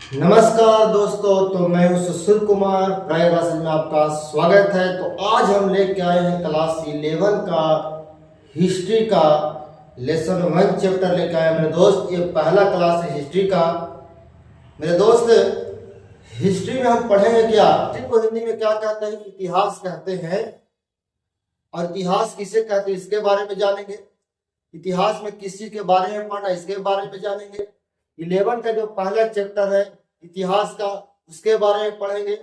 नमस्कार दोस्तों, तो मैं हूं सुशील कुमार। प्राय क्लासेज में आपका स्वागत है। तो आज हम लेके आए हैं क्लास 11 का हिस्ट्री का लेसन 1 चैप्टर लेके आए मेरे दोस्त। ये पहला क्लास है हिस्ट्री का मेरे दोस्त। हिस्ट्री में हम पढ़ेंगे क्या, जिनको हिंदी में क्या कहते हैं, इतिहास कहते हैं। और इतिहास किसे कहते हैं इसके बारे में जानेंगे। इतिहास में किस चीज के बारे में पढ़ना इसके बारे में जानेंगे। 11 का जो पहला चैप्टर है इतिहास का, उसके बारे में पढ़ेंगे।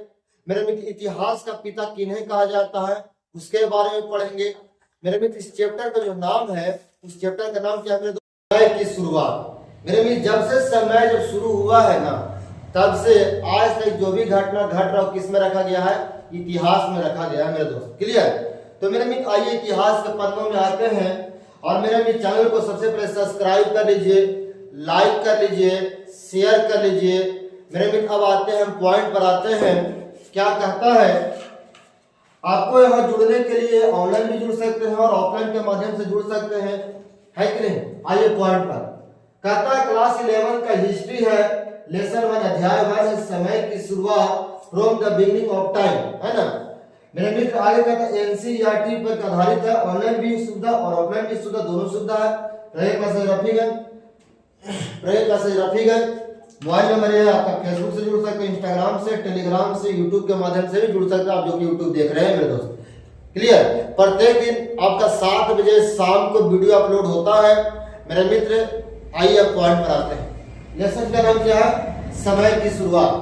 मेरे मित्र, इतिहास का पिता किन्हें कहा जाता है उसके बारे में पढ़ेंगे। मेरे मित्र, इस चैप्टर का जो नाम है, उस चैप्टर का नाम क्या है मेरे दोस्त, समय की शुरुआत। मेरे मित्र, जब से समय जब शुरू हुआ है ना, तब से आज तक जो भी घटना घट रहा किस में रखा गया है, इतिहास में रखा गया है मेरे दोस्त। क्लियर। तो मेरे मित्र, आइए इतिहास के पन्नों में आते हैं। और मेरे मित्र, चैनल को सबसे पहले सब्सक्राइब कर लीजिए, लाइक कर लीजिए, शेयर कर लीजिए। मेरे मित्र, अब आते हैं, हम पॉइंट पर आते हैं। क्या कहता है, आपको यहाँ जुड़ने के लिए ऑनलाइन भी जुड़ सकते हैं और ऑफलाइन के माध्यम से जुड़ सकते हैं, है कि नहीं। आइए पॉइंट पर। कहता है क्लास 11 का हिस्ट्री है, लेसन 1 अध्याय 1 है, समय की शुरुआत, from the beginning of time, है ना। मेरे मित्र, आगे कहता है एनसीईआरटी पर आधारित है। ऑनलाइन भी सुविधा और ऑफलाइन भी सुविधा, दोनों सुविधा है। रफीगंज मोबाइल नंबर है आपका। फेसबुक से जुड़ सकते हैं, इंस्टाग्राम से, टेलीग्राम से, यूट्यूब के माध्यम से भी जुड़ सकते हैं, आप जो कि यूट्यूब देख रहे हैं मेरे दोस्त। क्लियर। प्रत्येक दिन आपका 7 बजे शाम को वीडियो अपलोड होता है मेरे मित्र। आइए अब पॉइंट पर आते हैं। लेसन का नाम क्या है, समय की शुरुआत।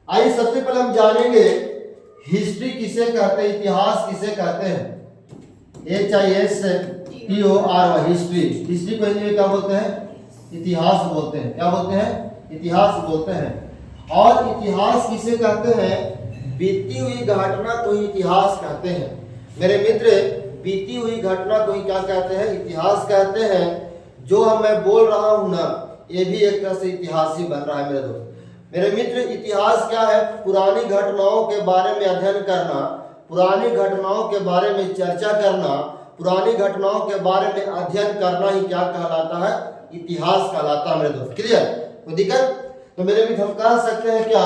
आइए सबसे पहले हम जानेंगे हिस्ट्री किसे कहते हैं, इतिहास किसे कहते हैं। HISTORY history. हिस्ट्री को हिंदी में क्या बोलते हैं, इतिहास बोलते हैं। क्या बोलते हैं, इतिहास बोलते हैं। और इतिहास किसे कहते हैं, बीती हुई घटना को ही इतिहास कहते हैं मेरे मित्र। बीती हुई घटना को ही क्या कहते हैं, इतिहास कहते हैं। जो हम मैं बोल रहा हूं ना, ये भी एक तरह से इतिहास ही बन रहा है मेरे दोस्त। मेरे मित्र, इतिहास क्या है, पुरानी घटनाओं के बारे में अध्ययन करना, पुरानी घटनाओं के बारे में चर्चा करना, पुरानी घटनाओं के बारे में अध्ययन करना ही क्या कहलाता है, इतिहास कहलाता है मेरे दोस्त। क्लियर। तो दिक्कत, तो मेरे मित्र हम कह सकते हैं क्या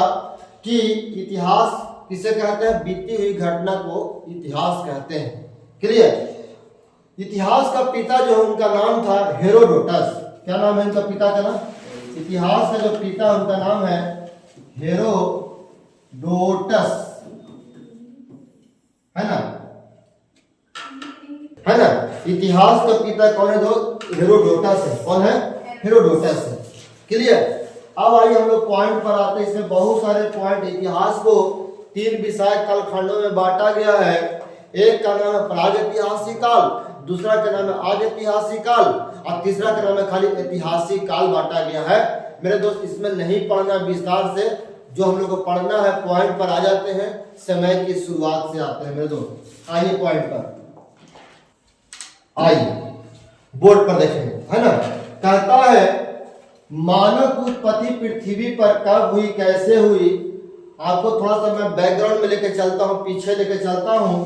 कि इतिहास किसे कहते हैं, बीती हुई घटना को इतिहास कहते हैं। क्लियर। इतिहास का पिता जो है उनका नाम था हेरोडोटस। क्या नाम है उनका पिता का नाम, इतिहास का जो पिता उनका नाम है हेरोडोटस, है ना, है ना। इतिहास का पिता कौन है दोस्त, हेरोडोटस है। कौन है, हेरोडोटस है। क्लियर। अब आइए हम लोग पॉइंट पर आते हैं। इसमें बहुत सारे पॉइंट। इतिहास को 3 विषय कालखंडों में बांटा गया है। एक का नाम है प्रागैतिहासिक काल, दूसरा का नाम है आदिऐतिहासिक काल, और तीसरा का नाम है खाली ऐतिहासिक काल बांटा गया है मेरे दोस्त। इसमें नहीं पढ़ना विस्तार से, जो हम लोग को पढ़ना है पॉइंट पर आ जाते हैं, समय की शुरुआत से आते हैं मेरे दोस्त। आइए पॉइंट पर आइए, बोर्ड पर देखेंगे, है ना। कहता है मानव उत्पत्ति पृथ्वी पर कब हुई, कैसे हुई। आपको थोड़ा सा मैं बैकग्राउंड में लेके चलता हूं, पीछे लेके चलता हूं।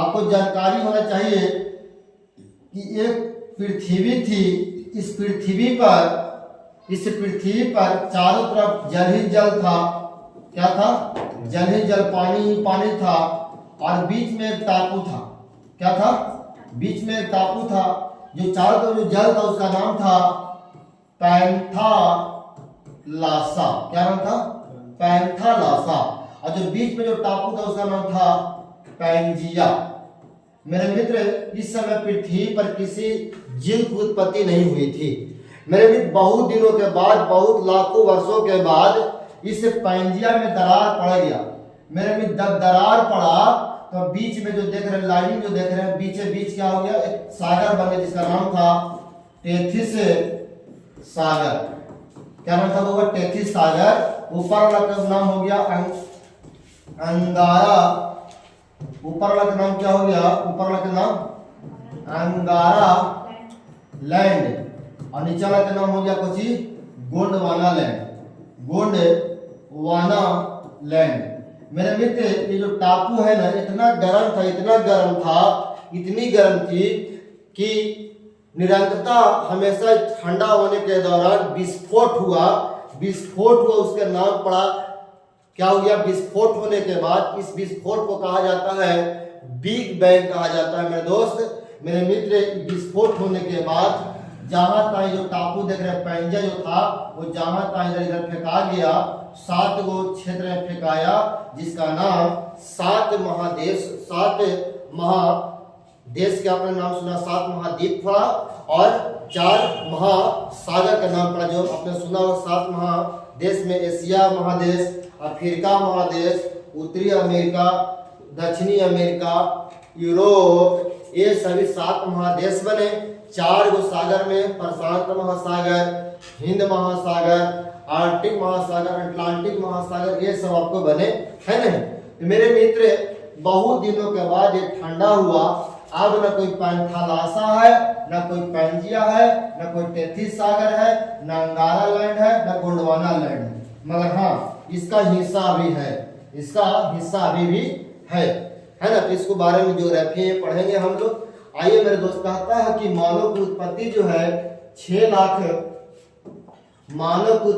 आपको जानकारी होना चाहिए कि एक पृथ्वी थी। इस पृथ्वी पर चारों तरफ जल ही जल था। क्या था, जल ही जल, पानी ही पानी था। और बीच में एक टापू था। क्या था, बीच में एक टापू था। जो चारों तरफ जो जल था उसका नाम था पैंथालासा। क्या नाम था, पैंथालासा। और जो बीच में जो टापू था उसका नाम था पैंजिया। मेरे मित्र, इस समय पृथ्वी पर किसी जीव की उत्पत्ति नहीं हुई थी मेरे मित्र। बहुत दिनों के बाद, बहुत लाखों वर्षों के बाद इस पैंजिया में दरार पड़ गया मेरे मित्र। जब दरार पड़ा तो बीच में जो देख रहे हैं, लाइनिंग जो देख रहे हैं, बीच बीच क्या हो गया, एक सागर बन गया जिसका नाम था टेथिस सागर। क्या नाम था वो, टेथिस सागर। ऊपर वाला का नाम हो गया अंगारा। ऊपर वाला का नाम क्या हो गया, ऊपर वाला का नाम अंगारा लैंड, और नीचे वाला का नाम हो गया कुछ गोंडवाना लैंड। गोंडवाना लैंड। मेरे मित्र, ये जो टापू है ना, इतना गर्म था, इतना गर्म था, इतनी गर्म थी कि निरंतरता हमेशा ठंडा होने के दौरान विस्फोट हुआ विस्फोट हुआ उसका नाम पड़ा, क्या हो गया, विस्फोट होने के बाद इस विस्फोट को कहा जाता है बिग बैंग कहा जाता है मेरे दोस्त मेरे मित्र। विस्फोट होने के बाद जहां तक जो टापू देख रहे हैं, पैंजा जो था वो जहां तक इधर इधर फेंका गया, 7 गो क्षेत्र में फेंकाया, जिसका नाम 7 महादेश के आपने नाम सुना, 7 महाद्वीप था और 4 महासागर का नाम पड़ा, जो आपने सुना हो 7 महादेश में एशिया महादेश, अफ्रीका महादेश, उत्तरी अमेरिका, दक्षिणी अमेरिका, यूरोप, ये सभी 7 महादेश बने। 4 गो सागर में प्रशांत महासागर, हिंद महासागर, आर्कटिक महासागर, अटलांटिक महासागर, ये सब आपको बने है नहीं। तो मेरे मित्र बहुत दिनों के बाद ये ठंडा हुआ, अब न कोई पैंथालासा है, न कोई पैंजिया है, न कोई टेथिस सागर है, न अंगारा लैंड है, न गोंडवाना लैंड है, मगर हाँ इसका हिस्सा अभी है, इसका हिस्सा अभी भी है ना। तो इसको बारे में ज्योग्राफी पढ़ेंगे हम लोग। आइए मेरे दोस्त, कहता है कि मानव की उत्पत्ति जो है 6 लाख मानव की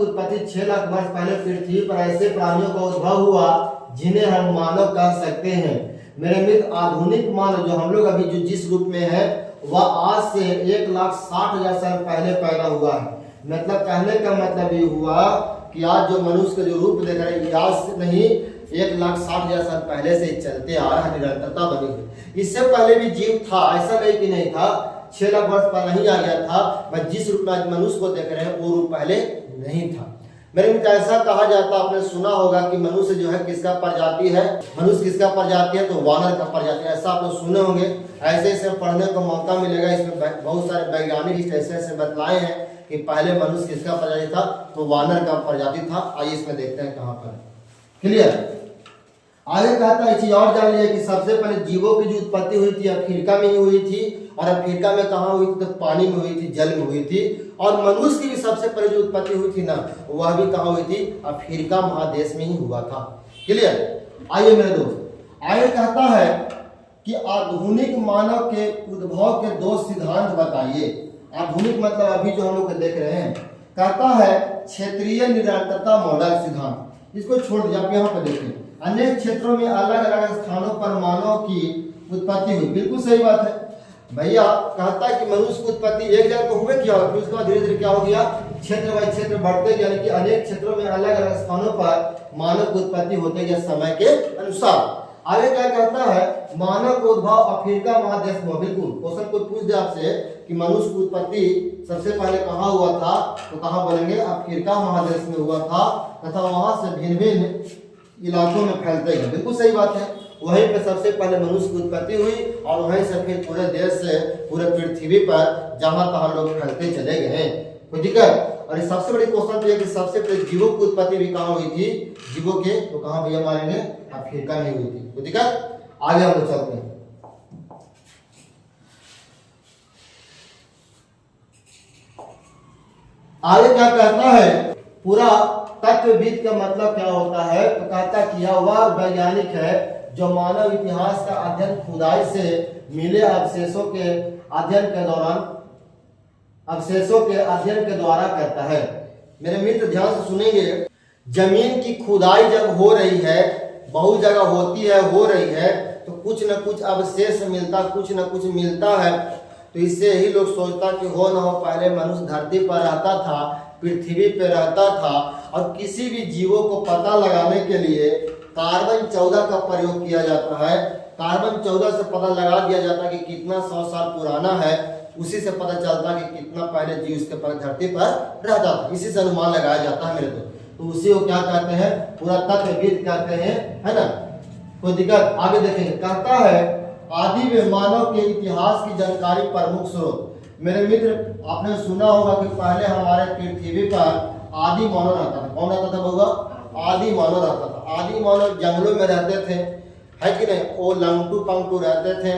उत्पत्ति 6 लाख वर्ष पहले पृथ्वी पर ऐसे प्राणियों का उद्भव हुआ जिन्हें हम मानव कह सकते हैं। मेरे मित्र आधुनिक मानव जो हम लोग अभी जो जिस रूप में है वह आज से 1,60,000 साल पहले पैदा हुआ है। मतलब कहने का मतलब ये हुआ कि आज जो मनुष्य का जो रूप देख रहे हैं आज से नहीं 1,60,000 साल पहले से चलते आ रहा है, निरंतरता बनी हुई। इससे पहले भी जीव था, ऐसा नहीं कि नहीं था, 6 लाख वर्ष पहले नहीं आ गया था, बस जिस रूप में आज मनुष्य को देख रहे हैं वो रूप पहले नहीं था। मेरे मित्र ऐसा कहा जाता, आपने सुना होगा कि मनुष्य जो है किसका प्रजाति है, मनुष्य किसका प्रजाति है, तो वानर का प्रजाति है, ऐसा आप लोग सुने होंगे। ऐसे ऐसे पढ़ने का मौका मिलेगा, इसमें बहुत सारे वैज्ञानिक ऐसे ऐसे बतलाए हैं कि पहले मनुष्य किसका प्रजाति था, तो वानर का प्रजाति था। आइए इसमें देखते हैं कहाँ पर, क्लियर। आगे कहता है चीज और जान लिया कि सबसे पहले जीवों की जो उत्पत्ति हुई थी अफ्रीका में ही हुई थी, और अफ्रीका में कहाँ हुई थी, तो पानी में हुई थी, जल में हुई थी। और मनुष्य की भी सबसे पहले जो उत्पत्ति हुई थी ना, वह भी कहाँ हुई थी, अफ्रीका महादेश में ही हुआ था, क्लियर। आइए मेरे दोस्त, आगे कहता है कि आधुनिक मानव के उद्भव के 2 सिद्धांत बताइए। आधुनिक मतलब अभी जो हम लोग देख रहे हैं, कहता है क्षेत्रीय निरंतरता मॉडल सिद्धांत। इसको छोड़ दिया, आप यहाँ पर देखिए, अनेक क्षेत्रों में अलग अलग स्थानों पर मानव की उत्पत्ति हुई। बिल्कुल सही बात है भैया। कहता है कि मनुष्य की उत्पत्ति एक जगह तो हुए क्या, फिर उसके बाद धीरे धीरे क्या हो गया, क्षेत्र बाय क्षेत्र बढ़ते, यानी कि अनेक क्षेत्रों में अलग अलग स्थानों पर मानव की उत्पत्ति होते गया समय के अनुसार। आगे क्या कहता है, मानव का उद्भव अफ्रीका महादेश में। बिल्कुल क्वेश्चन कोई पूछ दे आपसे कि मनुष्य की उत्पत्ति सबसे पहले कहाँ हुआ था, तो कहाँ बोलेंगे, अफ्रीका महादेश में हुआ था, तथा वहां से भिन्न भिन्न इलाकों में फैलते गए। बिल्कुल सही बात है, वहीं पे सबसे पहले मनुष्य की उत्पत्ति हुई और वहीं से फिर पूरे देश से पूरे पृथ्वी पर जहां तहां लोग फैलते चले गए। कोई दिक्कत। और सबसे बड़ी क्वेश्चन है कि सबसे पहले जीवों की उत्पत्ति भी कहाँ हुई थी, जीवों के तो कहाँ भैया मारेंगे, अफ्रीका में हुई थी। कोई दिक्कत। आगे हम लोग चलते हैं। आगे क्या कहता है, पूरा तत्वविद का मतलब क्या होता है, तो कहता कि यह वह वैज्ञानिक है जो मानव इतिहास का अध्ययन खुदाई से मिले अवशेषों के अध्ययन के द्वारा करता है। मेरे मित्र ध्यान से सुनेंगे, जमीन की खुदाई जब हो रही है, बहुत जगह होती है, हो रही है, तो कुछ न कुछ अवशेष मिलता, कुछ न कुछ मिलता है। तो इससे ही लोग सोचता कि हो न हो पहले मनुष्य धरती पर रहता था, पृथ्वी पे रहता था, और किसी भी जीवों को पता लगाने के लिए कार्बन 14 का प्रयोग किया जाता है। कार्बन 14 से पता लगा दिया जाता है कि कितना 100 साल पुराना है, उसी से पता चलता है कि कितना पहले जीव इसके पर धरती पर रहता था, इसी से अनुमान लगाया जाता है मेरे तो उसी को क्या कहते हैं, पूरा तत्वविद कहते हैं, है ना। कोई दिक्कत। आगे देखेंगे, कहता है आदि में मानव के इतिहास की जानकारी प्रमुख स्रोत। मेरे मित्र आपने सुना होगा कि पहले हमारे पृथ्वी पर आदि मानव रहता था। कौन रहता था बउआ, आदि मानव रहता था। आदि मानव जंगलों में रहते थे, है कि नहीं, वो लंगटू पंगटू रहते थे,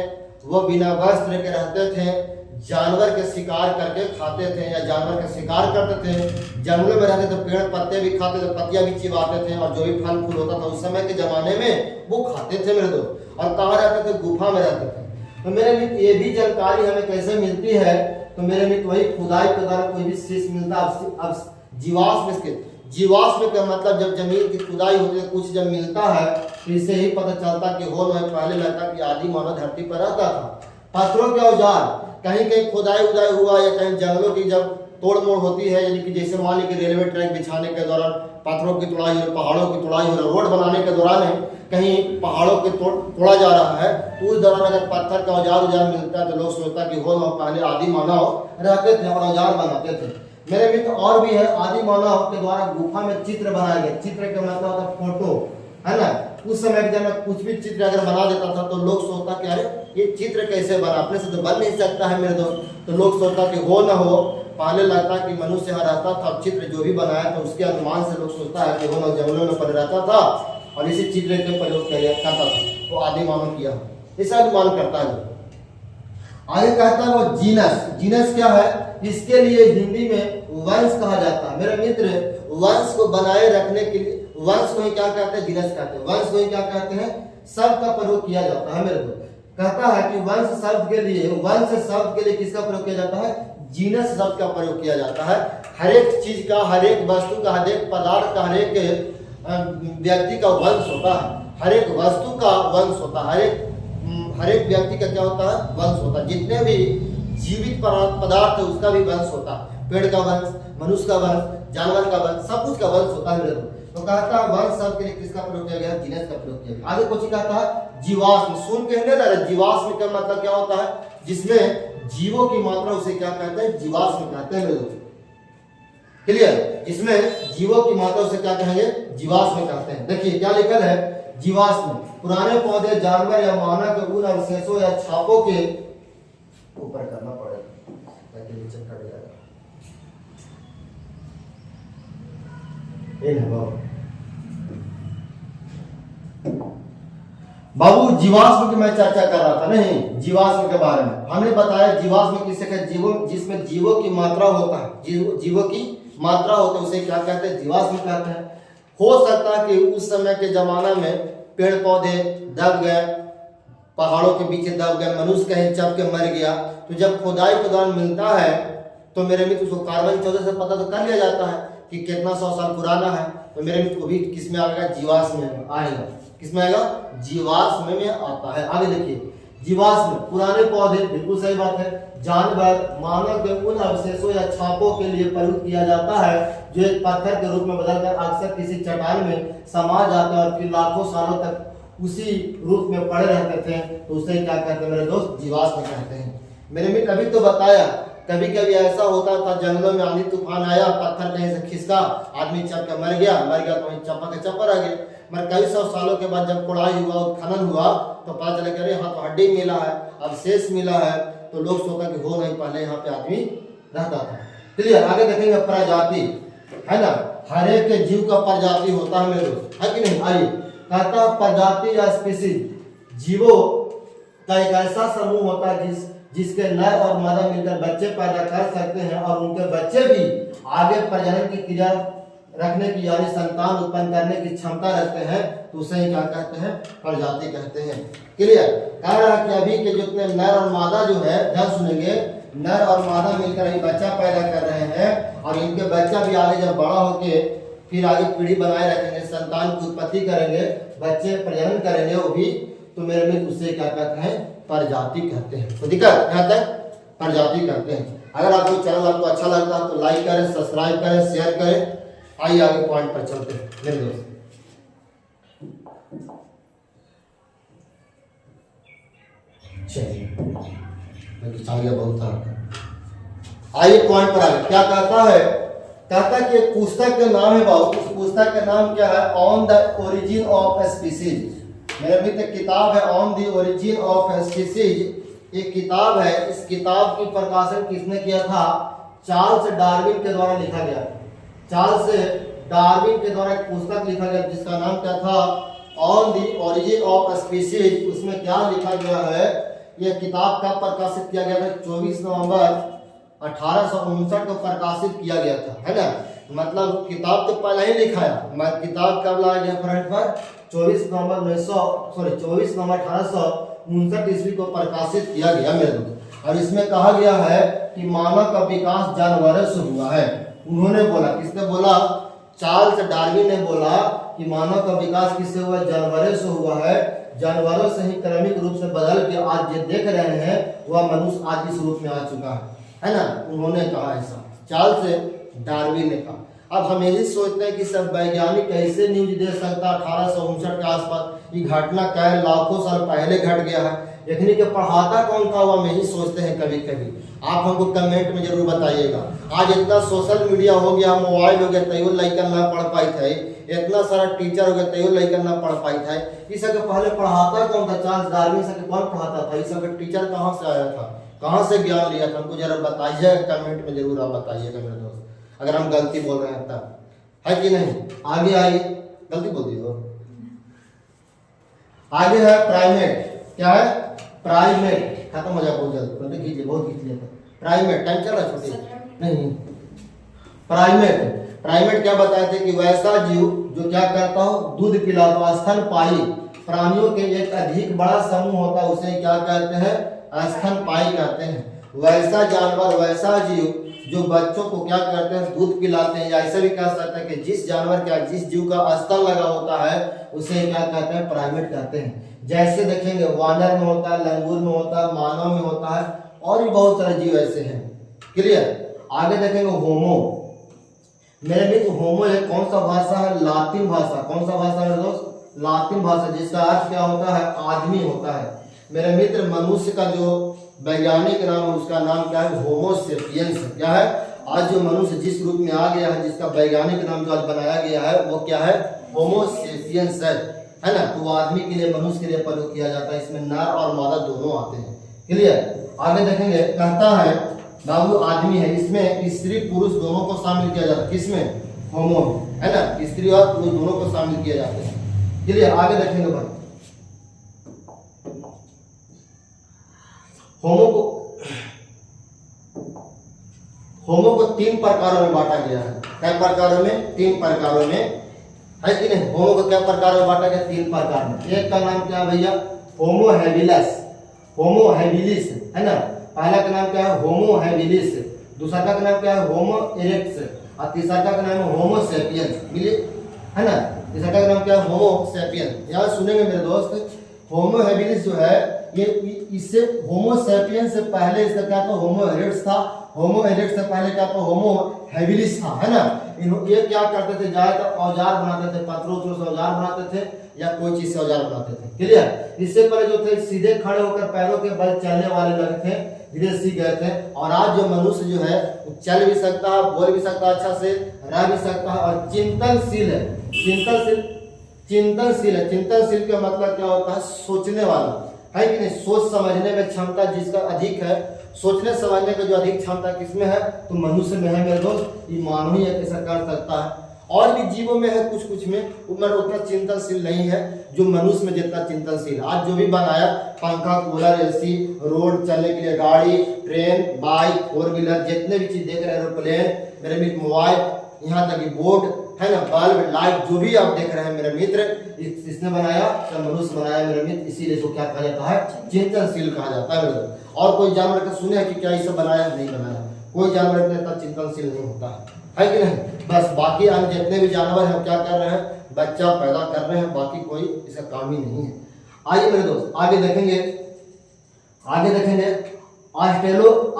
वो बिना वस्त्र के रहते थे, जानवर के शिकार करके खाते थे या जानवर के शिकार करते थे, जंगलों में रहते थे, पेड़ पत्ते भी खाते थे, पत्तियां भी चिबाते थे, और जो भी फल फूल होता था उस समय के जमाने में वो खाते थे मेरे दोस्त। और कहाँ रहते थे, गुफा में रहते थे। तो मेरे मित्र ये भी जानकारी हमें कैसे मिलती है, तो मेरे मित्र वही खुदाई के दौरान कोई भी शीश मिलता है। अब जीवाश्म का मतलब जब जमीन की खुदाई होती है कुछ जब मिलता है तो इससे ही पता चलता कि हो न पहले लगता कि आदि मानव धरती पर रहता था। पत्थरों के औजार, कहीं कहीं खुदाई उदाई हुआ या कहीं जंगलों की जब तोड़ मोड़ होती है, यानी कि जैसे मान लीजिए रेलवे ट्रैक बिछाने के दौरान पत्थरों की तोड़ाई हो, पहाड़ों की तोड़ाई हो, रोड बनाने के दौरान है कहीं पहाड़ों के तोड़ा जा रहा है, तो उस दौरान अगर पत्थर का औजार मिलता है तो लोग सोचता कि हो न पहले आदि मानव रहते थे और औजार बनाते थे। मेरे मित्र और भी है, आदि मानव के द्वारा गुफा में चित्र बनाए गए। चित्र का मतलब होता है फोटो, है ना। उस समय जब मैं कुछ भी चित्र अगर बना देता था तो लोग सोचता कि अरे ये चित्र कैसे बना, अपने से तो बन नहीं सकता है मेरे दोस्त। तो लोग सोचता कि हो ना हो, पहले लगता कि मनुष्य यहाँ रहता था, चित्र जो भी बनाया था उसके अनुमान से लोग सोचता है कि हो ना जंगलों में पड़े रहता था और इसी चित्र के प्रयोग करता था, तो आदि मानव किया, ऐसा अनुमान करता है। आगे कहता है वो जीनस। जीनस क्या है? इसके लिए हिंदी में वंश कहा जाता है। मेरे मित्र वंश को बनाए रखने के लिए वंश को ही क्या कहते हैं? जीनस कहते हैं। वंश को ही क्या कहते हैं? शब्द का प्रयोग किया जाता है। मेरे को कहता है कि वंश शब्द के लिए किसका प्रयोग किया जाता है? जीनस शब्द का प्रयोग किया जाता है। हर एक चीज का, हर एक वस्तु का, हर एक पदार्थ का, हर एक व्यक्ति का वंश होता है। हर एक वस्तु का वंश होता है, हर एक व्यक्ति का क्या होता है? वंश होता है। जितने भी जीवित पदार्थ है उसका भी वंश होता है। पेड़ का वंश, मनुष्य का वंश, जानवर का वंश, सब कुछ का वंश होता है। तो कहता है वंश शब्द के लिए किसका प्रयोग किया गया? जीनस का प्रयोग किया गया। आगे कुछ कहता है जीवाश्म। सुन के ना जीवाश्म का मतलब क्या होता है? जिसमें जीवों की मात्रा, उसे क्या कहते हैं? जीवाश्म कहते हैं। क्लियर? जिसमें जीवों की मात्रा उसे क्या कहेंगे? जीवाश्म कहते हैं। देखिए क्या लिखल है? जीवाश्म पुराने पौधे, जानवर या मानव के उन अवशेषों या छापों के ऊपर करना पड़ेगा ताकि नीचे कट जाएगा। बाबू जीवाश्म की मैं चर्चा कर रहा था, नहीं जीवाश्म के बारे में हमने बताया। जीवाश्म किसे कहते? जीवों, जिसमें जीवों की मात्रा होता है, जीवों की मात्रा होता है, उसे क्या कहते हैं? जीवाश्म कहते हैं। हो सकता है कि उस समय के जमाना में पेड़ पौधे दब गए, पहाड़ों के पीछे दब गए, मनुष्य कहीं चप के मर गया, तो जब खुदाई के दौरान मिलता है तो मेरे मित्र उसको कार्बन 14 से पता तो कर लिया जाता है कि कितना 100 साल पुराना है। तो मेरे मित्र को भी किसमें आएगा? जीवाश्म में आएगा। किसमें आएगा? जीवाश्म में आता है। आगे देखिए, जीवाश्म पुराने पौधे, बिल्कुल सही बात है। जानवर, मानव के उन अवशेषों या छापों के लिए प्रयुक्त किया जाता है जो एक पत्थर के रूप में बदलकर अक्सर किसी चट्टान में समा जाते हैं और फिर लाखों सालों तक उसी रूप में पड़े रहते थे, तो उसे क्या कहते हैं मेरे दोस्त? जीवाश्म कहते हैं। मेरे मित्र अभी तो बताया, कभी कभी ऐसा होता था जंगलों में आंधी तूफान आया, पत्थर कहीं से खिसका, आदमी चप के मर गया तो वहीं चप्पा के चप्पा रह गया। मगर कई सौ सालों के बाद जब खुदाई हुआ, खनन हुआ, तो पता चला कि अरे यहाँ तो हड्डी मिला है, अवशेष मिला है, तो लोग सोचा कि हो नहीं पहले यहाँ पे आदमी रहता था। क्लियर? आगे देखेंगे प्रजाति, है ना। हर एक जीव का प्रजाति होता है मेरे दोस्त, है कि नहीं? आइए, कहता प्रजाति या स्पीसीज जीवों का एक ऐसा समूह होता है जिसके नर और मादा मिलकर बच्चे पैदा कर सकते हैं और उनके बच्चे भी आगे प्रजनन की क्रिया रखने की, यानी संतान उत्पन्न करने की क्षमता रखते हैं, तो उसे ही क्या कहते हैं? प्रजाति कहते हैं। क्लियर? कह रहा है कि अभी के जितने नर और मादा जो है, ध्यान सुनेंगे, नर और मादा मिलकर ही बच्चा पैदा कर रहे हैं और इनके बच्चा भी आगे जब बड़ा होके फिर आगे पीढ़ी बनाए रखेंगे, संतान की उत्पत्ति करेंगे, बच्चे प्रजनन करेंगे, वो भी तो मेरे में उससे क्या कहते हैं? प्रजाति कहते हैं। तो दिक्कत यहाँ तक प्रजाति कहते हैं। अगर आपको चैनल आपको अच्छा लगता है तो लाइक करें, सब्सक्राइब करें, शेयर करें। आइए आगे पॉइंट पर चलते हैं मेरे दोस्त। चलिए बहुत था। आइए पॉइंट पर आगे क्या कहता है? कहता है कि एक पुस्तक का नाम है बाबू, उस पुस्तक का नाम क्या है? On the origin of species. मेरे मित्र किताब है on the origin of species. एक किताब है, इस किताब की प्रकाशन किसने किया था? चार्ल्स डार्विन के द्वारा लिखा गया। चार्ल्स डार्विन के द्वारा एक पुस्तक लिखा गया जिसका नाम क्या था? On the origin of species. उसमें क्या लिखा गया है? यह किताब कब प्रकाशित किया गया था? 24 नवंबर 1859 को प्रकाशित किया गया था, है ना। मतलब किताब तो पहले ही लिखा है, मगर किताब कब लाया गया फ्रंट पर? 24 नवंबर 1859 ईस्वी को प्रकाशित किया गया मेरे दोस्त। और इसमें कहा गया है कि मानव का विकास जानवरों से हुआ है। उन्होंने बोला, किसने बोला? चार्ल्स डार्विन ने बोला कि मानव का विकास किससे हुआ? जानवरों से हुआ है। जानवरों से ही क्रमिक रूप से बदल के आज जो देख रहे हैं वह मनुष्य आज इस रूप में आ चुका है ना। उन्होंने कहा ऐसा, चार्ल्स डार्विन ने कहा। अब हम यही सोचते हैं कि सब वैज्ञानिक कैसे न्यूज दे सकता 1859 के आसपास, ये घटना कई लाखों साल पहले घट गया है, लेकिन के पढ़ाता कौन था वो हम यही सोचते हैं कभी कभी। आप हमको कमेंट में जरूर बताइएगा। आज इतना सोशल मीडिया हो गया, मोबाइल हो गया, तैयो लड़का ना पढ़ पाई थे, इतना सारा टीचर हो गया तैयो लड़का ना पढ़ पाई थे। इस सब पहले पढ़ाता कौन था? चार्ल्स डार्विन से कौन पढ़ाता था? इस सब टीचर कहाँ से आया था, कहाँ से ज्ञान लिया था? हमको जरा बताइए, कमेंट में जरूर आप बताइएगा मेरे दोस्त, अगर हम गलती बोल रहे हैं तब, है कि नहीं। आगे आइए, गलती बोल दी हो। आगे है प्राइमेट। क्या है? प्राइमेट। खत्म हो जाए बहुत जल्दी, खींचिए, बहुत खींच लिया था। प्राइमेट टाइम चल रहा छोटी नहीं। प्राइमेट क्या बताए थे कि वैसा जीव जो क्या करता हो? दूध पिलाता, स्तनपायी प्राणियों के एक अधिक बड़ा समूह होता है, उसे क्या कहते हैं? स्तनपायी कहते हैं। वैसा जानवर, वैसा जीव जो बच्चों को क्या करते हैं? दूध पिलाते हैं। या ऐसे भी कह सकते हैं कि जिस जानवर का, जिस जीव का स्तन लगा होता है उसे क्या कहते हैं? प्राइमेट कहते हैं। जैसे देखेंगे वानर में होता है, लंगूर में होता है, मानव में होता है, और भी बहुत सारे जीव ऐसे हैं। क्लियर। आगे देखेंगे होमो। मेरे मित्र, होमो एक कौन सा भाषा है? लातिन भाषा। कौन सा भाषा है दोस्त? लातिन भाषा, जिसका अर्थ क्या होता है? आदमी होता है। मेरे मित्र, मनुष्य का जो वैज्ञानिक नाम है उसका नाम क्या है? होमो सेपियंस। क्या है? आज जो मनुष्य जिस रूप में आ गया है, जिसका वैज्ञानिक नाम जो आज बनाया गया है वो क्या है? होमो सेपियंस है ना। तो वो आदमी के लिए, मनुष्य के लिए प्रयोग किया जाता है। इसमें नर और मादा दोनों आते हैं। क्लियर। आगे देखेंगे, कहता है बाबू आदमी है, इसमें स्त्री पुरुष दोनों को शामिल किया जाता है। किसमें? होमो में, है ना। स्त्री और पुरुष दोनों को शामिल किया जाता है। क्लियर। आगे देखेंगे भाई, होमो को 3 प्रकारों में बांटा गया है। कई प्रकारों में? 3 प्रकारों में, है कि नहीं। होमो को क्या प्रकार में बांटा गया? 3 प्रकार में। एक का नाम क्या है भैया? Homo habilis. होमो हैबिलिस, है ना। पहला का नाम क्या है? Homo habilis. दूसरा का नाम क्या है? होमो इरेक्टस। और तीसरा का नाम है होमो सेपियंस। मिले, है ना। तीसरा का नाम क्या है? होमो सेपियंस। यहाँ सुनेंगे मेरे दोस्त, होमो हैबिलिस जो है ये, इससे होमो सेपियंस से पहले इसका क्या था? होमो इरेक्टस था। होमो इरेक्टस से पहले क्या था? होमो हैबिलिस था, है ना। ये क्या करते थे? ज्यादातर औजार बनाते थे, पत्थरों से औजार बनाते थे या कोई चीज से औजार बनाते थे। क्लियर। इससे पहले जो थे सीधे खड़े होकर पैरों के बल चलने वाले लोग थे, धीरे सीख गए थे। और आज जो मनुष्य जो है चल भी सकता है, बोल भी सकता है, अच्छा से रह भी सकता है और चिंतनशील है। चिंतनशील है। चिंतनशील का मतलब क्या होता है? सोचने वाला, है कि नहीं। सोच समझने में क्षमता जिसका अधिक है, सोचने समझने का जो अधिक क्षमता किसमें है? तो मनुष्य में है मेरे दोस्त। ये मानव ही ऐसा कर सकता है। और भी जीवों में है, कुछ कुछ में मगर उतना चिंतनशील नहीं है जो मनुष्य में जितना चिंतनशील। आज जो भी बनाया, पंखा, कूलर, एसी, रोड चलने के लिए गाड़ी, ट्रेन, बाइक, 4 व्हीलर, जितने भी चीज देख रहे हैं, एरोप्लेन, मेरे मित्र मोबाइल, यहाँ तक कि बोर्ड, है ना, बल्ब, लाइट, जो भी आप देख रहे हैं मेरे मित्र, इसने बनाया, तो मनुष्य बनाया मेरे मित्र। इसीलिए इसको क्या कहा जाता है? चिंतनशील कहा जाता है मेरे। और कोई जानवर का सुने कि क्या ये सब बनाया? नहीं बनाया। कोई जानवर इतना चिंतनशील नहीं होता है कि नहीं। बस बाकी अन्य जितने भी जानवर हैं क्या कर रहे हैं? बच्चा पैदा कर रहे हैं, बाकी कोई इसका काम ही नहीं है। आइए मेरे दोस्त आगे देखेंगे।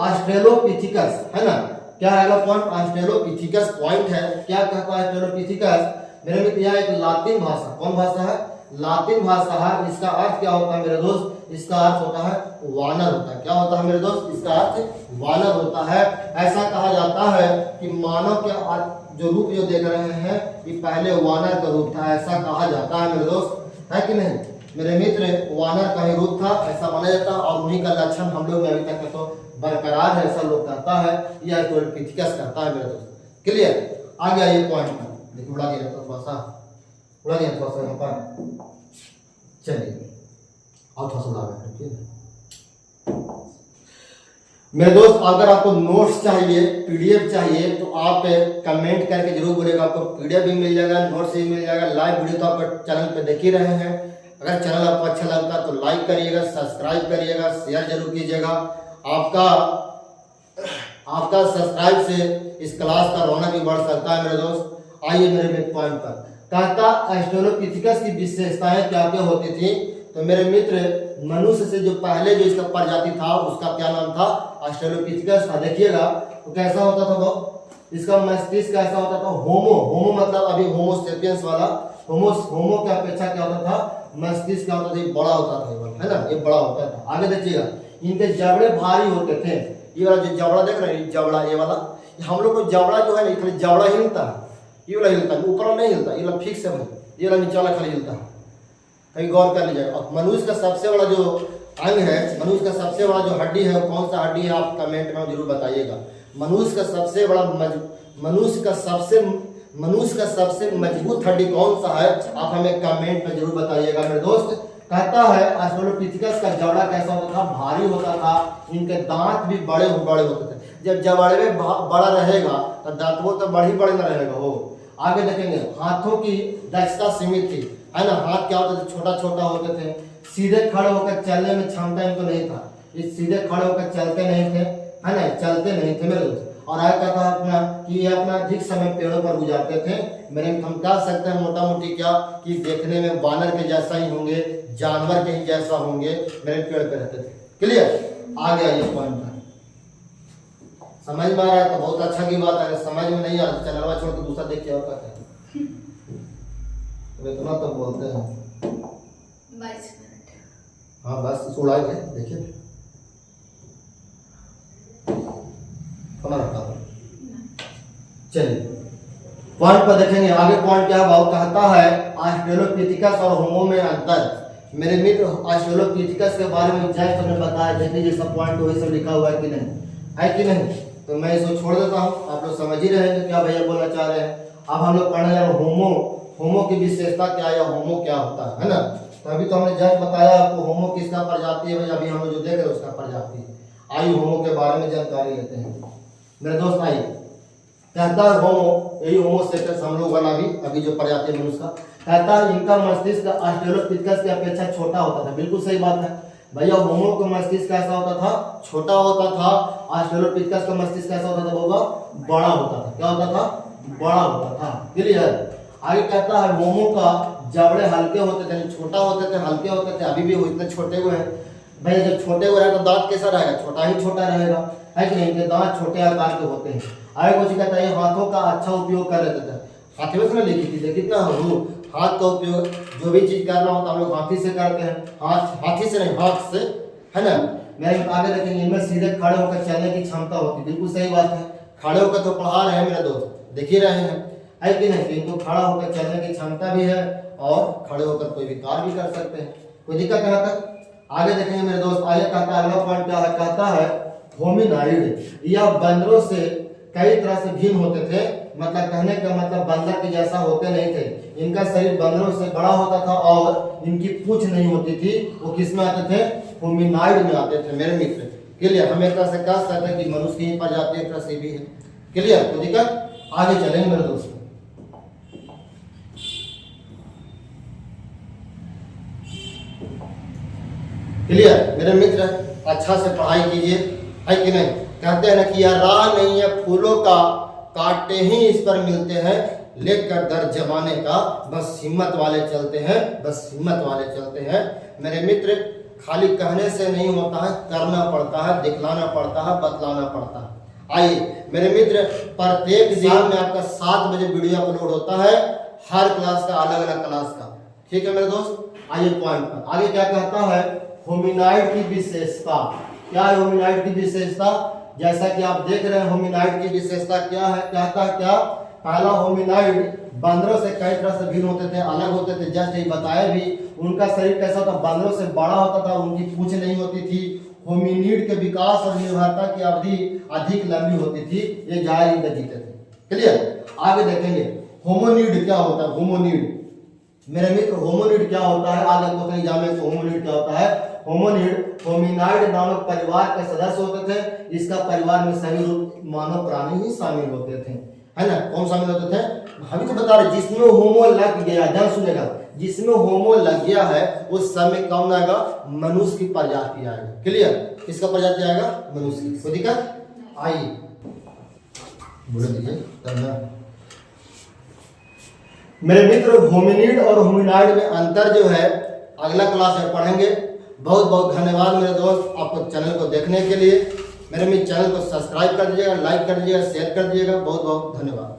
ऑस्ट्रेलोपिथिकस, है ना। क्या है पॉइंट? ऑस्ट्रेलोपिथिकस पॉइंट है। क्या कहता है ऑस्ट्रेलोपिथिकस? मेरे मित्र यह एक लातिन भाषा, कौन भाषा है? लातिन भाषा है। इसका अर्थ क्या होता है मेरे दोस्त? इसका अर्थ होता है वानर होता है। क्या होता है मेरे दोस्त? इसका अर्थ वानर होता है। ऐसा कहा जाता है कि मानव के जो रूप जो देख रहे हैं ये पहले वानर का रूप था, ऐसा कहा जाता है मेरे दोस्त, है कि नहीं। मेरे मित्र वानर का ही रूप था ऐसा माना जाता है, और उन्हीं का लक्षण हम लोग में अभी तक तो बरकरार है, ऐसा लोग कहता है, यह ऑस्ट्रेलोपिथिकस कहता है मेरे दोस्त। क्लियर। आगे आइए पॉइंट पर, देखिए उड़ा दिया थोड़ा सा यहाँ पर। चलिए और थोड़ा सा लगा मेरे दोस्त। अगर आपको नोट्स चाहिए, पीडीएफ चाहिए, तो आप कमेंट करके जरूर बोलेगा। आपको पीडीएफ भी मिल जाएगा, नोट्स भी मिल जाएगा। लाइव वीडियो तो आप चैनल पे देख ही रहे हैं। अगर चैनल आपको अच्छा लगता है तो लाइक करिएगा, सब्सक्राइब करिएगा, शेयर जरूर कीजिएगा। आपका आपका सब्सक्राइब से इस क्लास का रौनक भी बढ़ सकता है मेरे दोस्त। आइए मेरे मित्र पॉइंट पर, कहता ऑस्ट्रेलोपिथेकस की विशेषताएं क्या क्या होती थी। तो मेरे मित्र मनुष्य से जो पहले जो इसका प्रजाति था उसका क्या नाम था, ऑस्ट्रेलोपिथेकस था। देखिएगा तो कैसा होता था वो, इसका मस्तिष्क कैसा होता था, होमो, होमो मतलब अभी होमो सेपियंस वाला, होमो के अपेक्षा क्या होता था, मस्तिष्क क्या होता था, ये बड़ा होता था, है ना, ये बड़ा होता था। आगे देखिएगा, इनके जबड़े भारी होते थे। ये वाला जो जबड़ा देख रहे हैं, जबड़ा ये वाला, हम लोग को जबड़ा जो है ना, खाली जबड़ा हिलता है, ये वाला हिलता है, ऊपर नहीं हिलता, ये वाला फिक्स है भाई, ये वाला नीचे वाला खाली हिलता है, कहीं गौर कर लीजिएगा। और मनुष्य का सबसे बड़ा जो अंग है, मनुष्य का सबसे बड़ा जो हड्डी है, कौन सा हड्डी है आप कमेंट में जरूर बताइएगा। मनुष्य का सबसे बड़ा मनुष्य का सबसे मजबूत हड्डी कौन सा है, आप हमें कमेंट में जरूर बताइएगा मेरे दोस्त। कहता है ऑस्ट्रेलोपिथेकस का जबड़ा कैसा होता था, भारी होता था, इनके दांत भी बड़े बड़े होते थे। जब जबड़े में बड़ा रहेगा तो दांतों तो बड़े ना रहेगा हो। आगे देखेंगे, हाथों की दक्षता सीमित थी, है ना, हाथ क्या होते थे, छोटा छोटा होते थे, सीधे खड़े होकर चलने में क्षमता इनको नहीं था, ये सीधे खड़े होकर चलते नहीं थे, है ना, चलते नहीं थे मेरे दोस्त। और आगे कहता है अपना कि ये अपना अधिक समय पेड़ों पर गुजारते थे। मेरे हम कह सकते हैं मोटा मोटी क्या कि देखने में बानर के जैसा ही होंगे, जानवर के ही जैसा होंगे, मेरे पेड़ पे रहते थे। क्लियर, आ गया ये पॉइंट है, समझ में आ रहा है तो बहुत अच्छा की बात है। अगर समझ में नहीं आ रहा चैनलवा छोड़ के दूसरा देख के और कहते हैं, इतना तो बोलते हैं 22 मिनट। हाँ बस उड़ा है, देखिए चलिए पॉइंट पर देखेंगे। आगे पॉइंट क्या है, कहता है ऑस्ट्रेलोपिथेकस और होमो में अंतर। मेरे मित्र ऑस्ट्रेलोपिथेकस के बारे में जस्ट हमने बताया, देखिए जैसा पॉइंट वही सब लिखा हुआ है कि नहीं, है कि नहीं, तो मैं इसको छोड़ देता हूँ, आप लोग समझ ही रहे हैं क्या भैया बोलना चाह रहे हैं। अब हम लोग पढ़ने जा रहे हैं होमो की विशेषता क्या है, या होमो क्या होता है ना। तो अभी तो हमने जस्ट बताया आपको होमो किसका प्रजाति है, भाई अभी हम लोग जो देख रहे हैं उसका प्रजाति है। आइए होमो के बारे में जानकारी लेते हैं मेरे दोस्त। आइए, कहता है होमो, यही होमो सेपियंस हम लोग वाला अभी जो प्रजाति है मनुष्य का, कहता है इनका मस्तिष्क ऑस्ट्रेलोपिथेकस की अपेक्षा छोटा होता था। बिल्कुल सही बात है भैया, होमो का मस्तिष्क कैसा होता था, छोटा होता था। ऑस्ट्रेलोपिथेकस का मस्तिष्क कैसा होता था बाबा, बड़ा होता था। क्या होता था, बड़ा होता था। क्लियर। आगे कहता है होमो का जबड़े हल्के होते थे, छोटा होते थे, हल्के होते थे, अभी भी इतने छोटे हुए हैं भाई। जब छोटे हुए हैं तो दांत कैसा रहेगा, छोटा ही छोटा रहेगा, है कि नहीं, इनके दांत छोटे आकार के होते हैं। आगे कुछ कहता है हाथों का अच्छा उपयोग कर लेते थे। हाथी में से लिखी थी, देखिए कितना हाथ का उपयोग, जो भी चीज करना होता है हम लोग हाथी से करते हैं, हाथी से नहीं, हाथ से, है ना। मेरे आगे देखेंगे, इनमें सीधे खड़े होकर चलने की क्षमता होती है। बिल्कुल सही बात है, खड़े होकर तो पढ़ा रहे हैं मेरे दोस्त, देख ही रहे हैं, है कि नहीं, इनको खड़ा होकर चलने की क्षमता भी है और खड़े होकर कोई भी कार्य भी कर सकते हैं, कोई दिक्कत नहीं आता। आगे देखेंगे मेरे दोस्त, आगे कहता है अगला पॉइंट क्या है, कहता है होमिनाइड यह बंदरों से कई तरह से भिन्न होते थे। मतलब कहने का मतलब बंदर के जैसा होते नहीं थे, इनका शरीर बंदरों से बड़ा होता था और इनकी पूंछ नहीं होती थी। वो किस में आते थे, होमिनाइड में आते थे मेरे मित्र। क्लियर, हम एक तरह से कह सकते हैं कि मनुष्य की प्रजाति एक तरह से भी है। क्लियर, कोई दिक्कत, आगे चलेंगे मेरे दोस्त। क्लियर मेरे मित्र, अच्छा से पढ़ाई कीजिए, है कि नहीं। कहते हैं ना कि यह राह नहीं है फूलों का, कांटे ही इस पर मिलते हैं, लेकर दर जमाने का, बस हिम्मत वाले चलते हैं, बस हिम्मत वाले चलते हैं। मेरे मित्र, खाली कहने से नहीं होता है, करना पड़ता है, दिखलाना पड़ता है, बतलाना पड़ता है। आइए मेरे मित्र, प्रत्येक दिन में आपका 7 बजे वीडियो अपलोड होता है, हर क्लास का अलग अलग क्लास का, ठीक है मेरे दोस्त। आइए पॉइंट पर, आगे क्या कहता है, होमिनाइड की विशेषता। क्या है होमिनाइड की विशेषता, जैसा कि आप देख रहे हैं होमिनाइड की विशेषता क्या है, कहता है क्या, पहला होमिनाइड बंदरों से कई तरह से भिन्न होते थे, अलग होते थे, जस्ट ये बताया भी। उनका शरीर कैसा होता, बंदरों से बड़ा होता था, उनकी पूंछ नहीं होती थी। होमिनिड के विकास और निर्भरता की अवधि अधिक लंबी होती थी, ये जाहिर ही जीते थे। क्लियर, आगे देखेंगे होमोनिड क्या होता है। होमोनिड मेरे मित्र, होमोनिड क्या होता है, आगे क्वेश्चन एग्जाम में होमोनिड क्या होता है। होमोनिड होमिनाइड नामक परिवार के सदस्य होते थे। इसका परिवार में सभी मानव प्राणी ही शामिल होते थे, है ना। कौन शामिल होते थे, हम तो बता रहे, जिसमें होमो लग गया, ध्यान सुनेगा, जिसमें होमो लग गया है उस समय कौन आएगा? मनुष्य की प्रजाति आएगा। क्लियर? किसका प्रजाति आएगा? मनुष्य की। कोई दिक्कत? आई बोल दीजिए करना। मेरे मित्र, होमिनिड और होमिनाइड में अंतर जो है अगला क्लास में पढ़ेंगे। बहुत बहुत धन्यवाद मेरे दोस्त आपको चैनल को देखने के लिए। मेरे चैनल को सब्सक्राइब कर दीजिएगा, लाइक कर दीजिएगा, शेयर कर दीजिएगा। बहुत बहुत धन्यवाद।